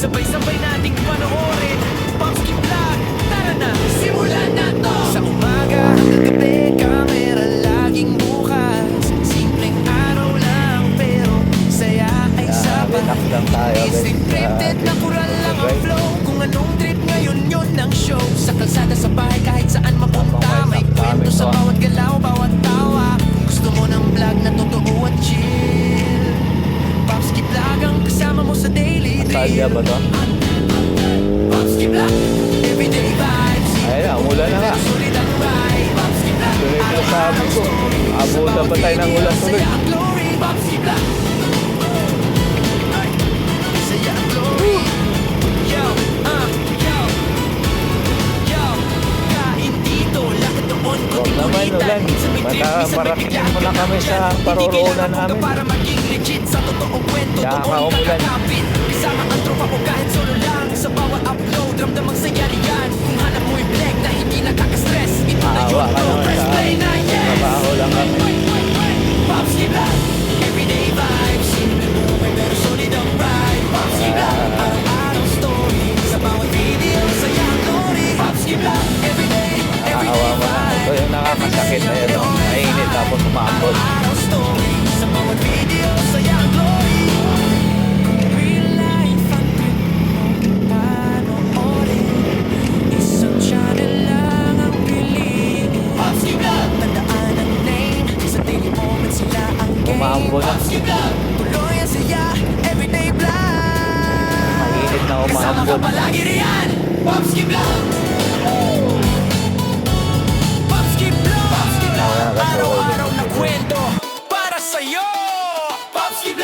Sabay-sabay nating panoorin Popski Vlog, tara na, simulan na to! Sa umaga hanggang gabi, kamera laging bukas. Simpleng araw lang, pero saya ay sapat. Lang tayo Isip scripted na kural lang ang flow. Kung anong trip ngayon yun ang show. Sa kalsada, sa bahay, kahit saan mapunta. May kwento sa bawat galaw, bawat tawa. Gusto mo ng vlog na totoo at chill. Popski Vlog ang kasama mo sa daily Salya ba to? Popski Vlog, everyday vibes. Ayun na, umulan na nga. Sulit ang ride. Popski Vlog, Tuloy ko sabi ko, abutan pa tayo ng ulan tuloy. Saya ang glory, Popski Vlog. Saya ang glory. Yo, yo. Yo, kain dito, lakad doon, Huwag naman ulan. Marating mo na kami sa paroroonan namin. Para maging legit sa totoong kwento. Kaya Doon umulan. kakakapit. Kasama ang tropa ko kahit solo lang. Sa bawat upload, ramdam ang saya niyan. Kung hanap mo'y black na hindi nakaka-stress. Ito na yun, Maawa ka bro, naman press sa play na, yes. trabaho lang kami. Popski Vlog, everyday vibes. Simple buhay pero solid ang ride. Popski Vlog, araw-araw story. Sa bawat video, saya ang glory. Popski Vlog, everyday Nakakawa mo na. Ito yung nakakasakit na yun. Mainit tapos umambot. araw story. Sa bawat video, saya ang glory. Real life ang trip mo panoorin. Isang channel lang ang piliin. Popski Vlog, tandaan ang name. Sa daily moment sila ang game. Umambot na. Popski Vlog, tuloy ang saya, everyday vlog. Mainit na Kasama ka umambot. palagi riyan, Popski Vlog. Popski Vlog, Wala na kasi araw-araw na kwento para sa'yo. Popski Vlog.